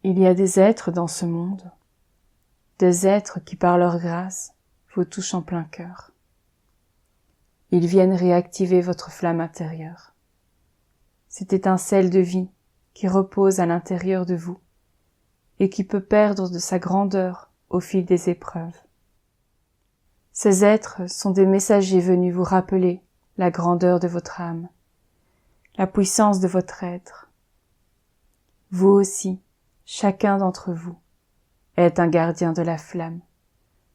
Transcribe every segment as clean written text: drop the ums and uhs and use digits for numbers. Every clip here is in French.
Il y a des êtres dans ce monde, des êtres qui par leur grâce vous touchent en plein cœur. Ils viennent réactiver votre flamme intérieure, cette étincelle de vie qui repose à l'intérieur de vous et qui peut perdre de sa grandeur au fil des épreuves. Ces êtres sont des messagers venus vous rappeler la grandeur de votre âme, la puissance de votre être. Vous aussi, chacun d'entre vous, est un gardien de la flamme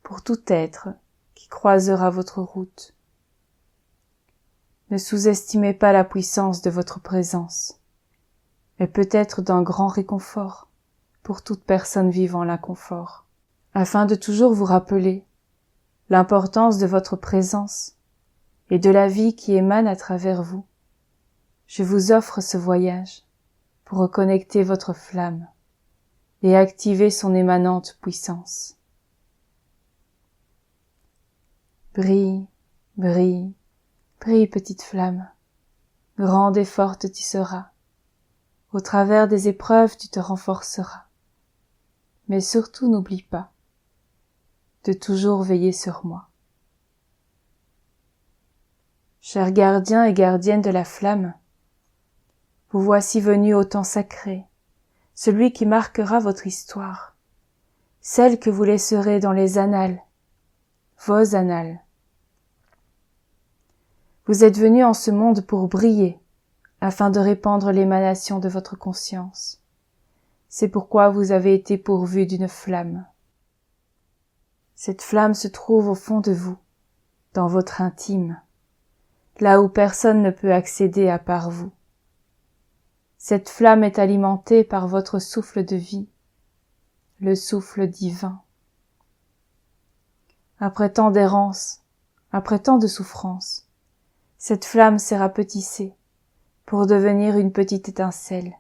pour tout être qui croisera votre route. Ne sous-estimez pas la puissance de votre présence. Elle peut être d'un grand réconfort pour toute personne vivant l'inconfort, afin de toujours vous rappeler l'importance de votre présence et de la vie qui émane à travers vous. Je vous offre ce voyage pour reconnecter votre flamme et activer son émanante puissance. Brille, brille, brille petite flamme, grande et forte tu seras. Au travers des épreuves tu te renforceras. Mais surtout n'oublie pas de toujours veiller sur moi. Chers gardiens et gardiennes de la flamme, vous voici venus au temps sacré, celui qui marquera votre histoire, celle que vous laisserez dans les annales, vos annales. Vous êtes venus en ce monde pour briller, afin de répandre l'émanation de votre conscience. C'est pourquoi vous avez été pourvus d'une flamme. Cette flamme se trouve au fond de vous, dans votre intime, là où personne ne peut accéder à part vous. Cette flamme est alimentée par votre souffle de vie, le souffle divin. Après tant d'errance, après tant de souffrance, cette flamme s'est rapetissée pour devenir une petite étincelle.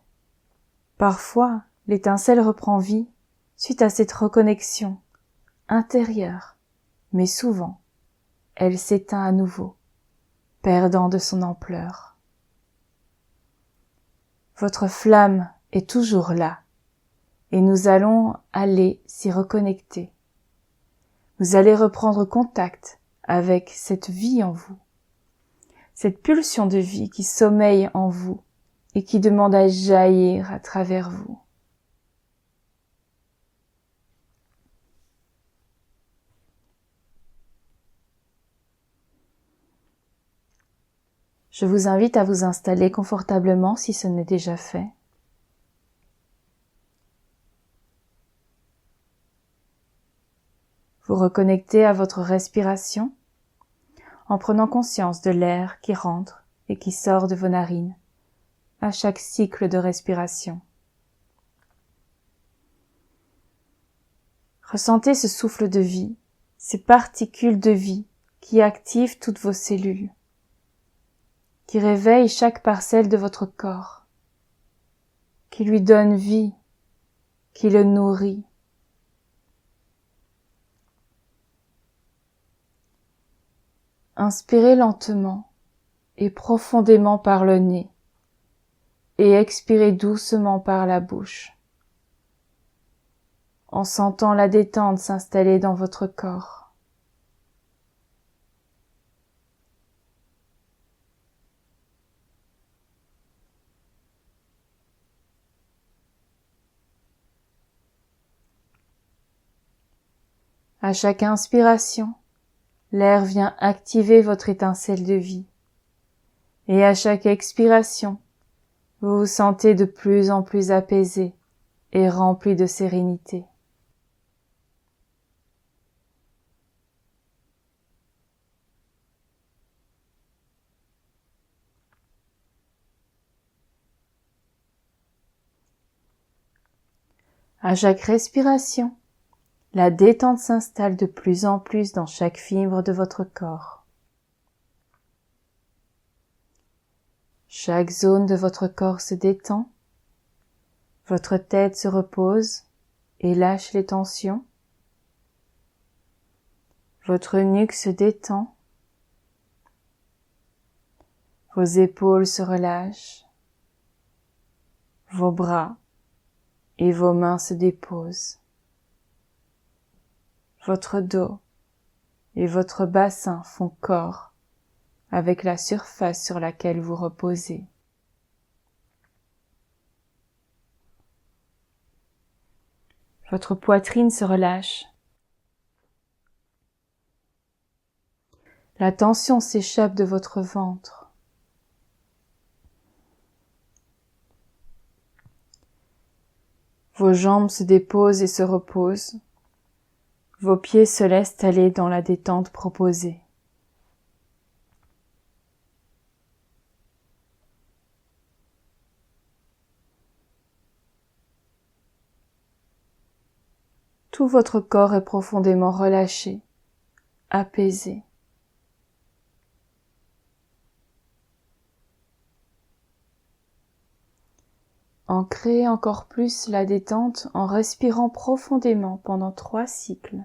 Parfois, l'étincelle reprend vie suite à cette reconnexion intérieure, mais souvent, elle s'éteint à nouveau, perdant de son ampleur. Votre flamme est toujours là, et nous allons aller s'y reconnecter. Vous allez reprendre contact avec cette vie en vous, cette pulsion de vie qui sommeille en vous et qui demande à jaillir à travers vous. Je vous invite à vous installer confortablement si ce n'est déjà fait. Vous reconnectez à votre respiration en prenant conscience de l'air qui rentre et qui sort de vos narines à chaque cycle de respiration. Ressentez ce souffle de vie, ces particules de vie qui activent toutes vos cellules, qui réveillent chaque parcelle de votre corps, qui lui donne vie, qui le nourrit. Inspirez lentement et profondément par le nez et expirez doucement par la bouche, en sentant la détente s'installer dans votre corps. À chaque inspiration, l'air vient activer votre étincelle de vie, et à chaque expiration, vous vous sentez de plus en plus apaisé et rempli de sérénité. À chaque respiration, la détente s'installe de plus en plus dans chaque fibre de votre corps. Chaque zone de votre corps se détend, votre tête se repose et lâche les tensions, votre nuque se détend, vos épaules se relâchent, vos bras et vos mains se déposent. Votre dos et votre bassin font corps avec la surface sur laquelle vous reposez. Votre poitrine se relâche. La tension s'échappe de votre ventre. Vos jambes se déposent et se reposent. Vos pieds se laissent aller dans la détente proposée. Tout votre corps est profondément relâché, apaisé. Ancrez encore plus la détente en respirant profondément pendant 3 cycles.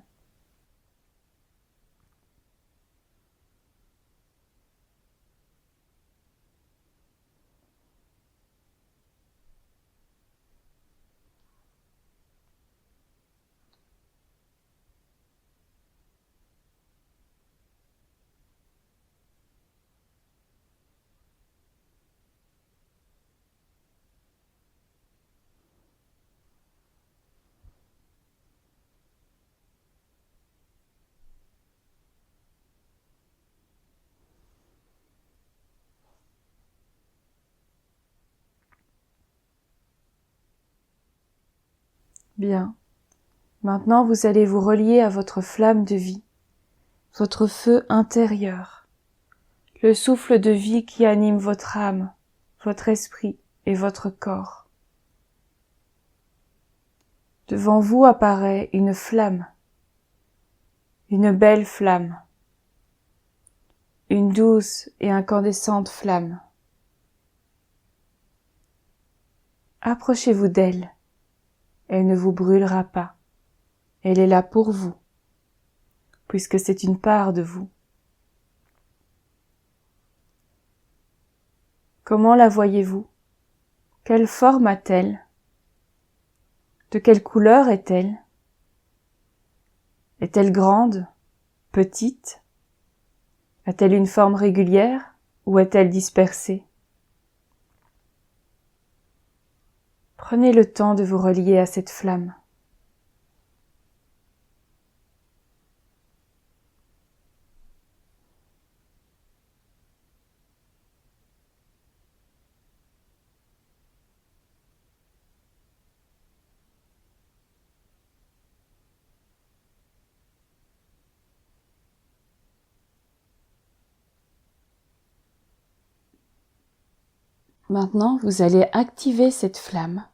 Bien. Maintenant, vous allez vous relier à votre flamme de vie, votre feu intérieur, le souffle de vie qui anime votre âme, votre esprit et votre corps. Devant vous apparaît une flamme, une belle flamme, une douce et incandescente flamme. Approchez-vous d'elle. Elle ne vous brûlera pas. Elle est là pour vous, puisque c'est une part de vous. Comment la voyez-vous? Quelle forme a-t-elle? De quelle couleur est-elle? Est-elle grande? Petite? A-t-elle une forme régulière ou est-elle dispersée? Prenez le temps de vous relier à cette flamme. Maintenant, vous allez activer cette flamme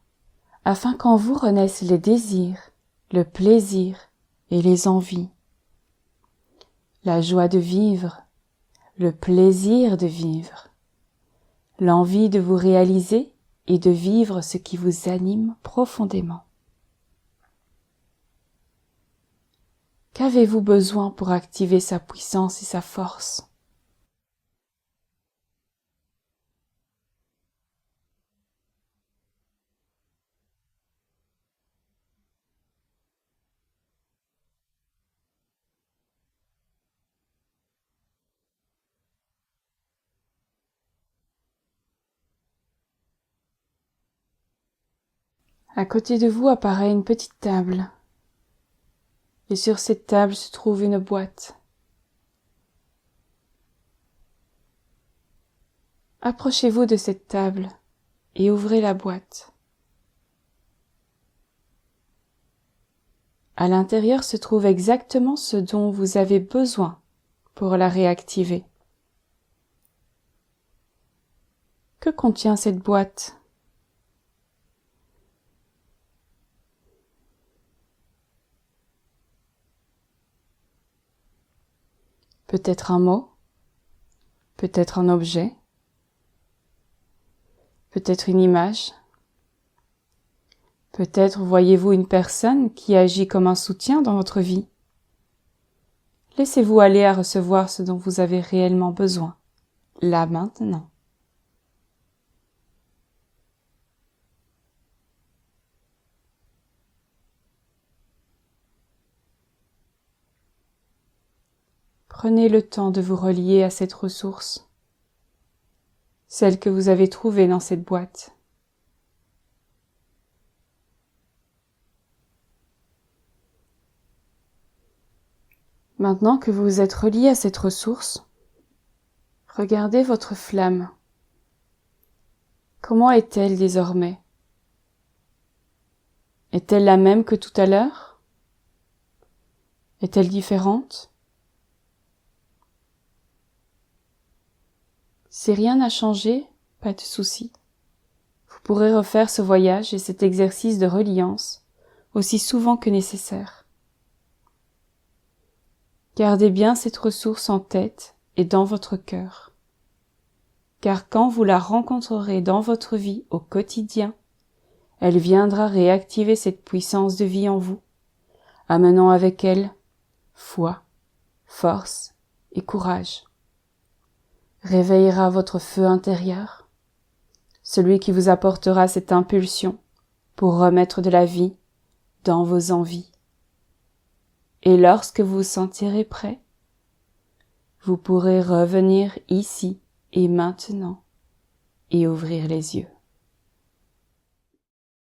afin qu'en vous renaissent les désirs, le plaisir et les envies, la joie de vivre, le plaisir de vivre, l'envie de vous réaliser et de vivre ce qui vous anime profondément. Qu'avez-vous besoin pour activer sa puissance et sa force? À côté de vous apparaît une petite table. Et sur cette table se trouve une boîte. Approchez-vous de cette table et ouvrez la boîte. À l'intérieur se trouve exactement ce dont vous avez besoin pour la réactiver. Que contient cette boîte? Peut-être un mot, peut-être un objet, peut-être une image, peut-être voyez-vous une personne qui agit comme un soutien dans votre vie. Laissez-vous aller à recevoir ce dont vous avez réellement besoin, là maintenant. Prenez le temps de vous relier à cette ressource, celle que vous avez trouvée dans cette boîte. Maintenant que vous vous êtes relié à cette ressource, regardez votre flamme. Comment est-elle désormais? Est-elle la même que tout à l'heure? Est-elle différente? Si rien n'a changé, pas de souci. Vous pourrez refaire ce voyage et cet exercice de reliance aussi souvent que nécessaire. Gardez bien cette ressource en tête et dans votre cœur. Car quand vous la rencontrerez dans votre vie au quotidien, elle viendra réactiver cette puissance de vie en vous, amenant avec elle foi, force et courage. Réveillera votre feu intérieur, celui qui vous apportera cette impulsion pour remettre de la vie dans vos envies. Et lorsque vous vous sentirez prêt, vous pourrez revenir ici et maintenant et ouvrir les yeux.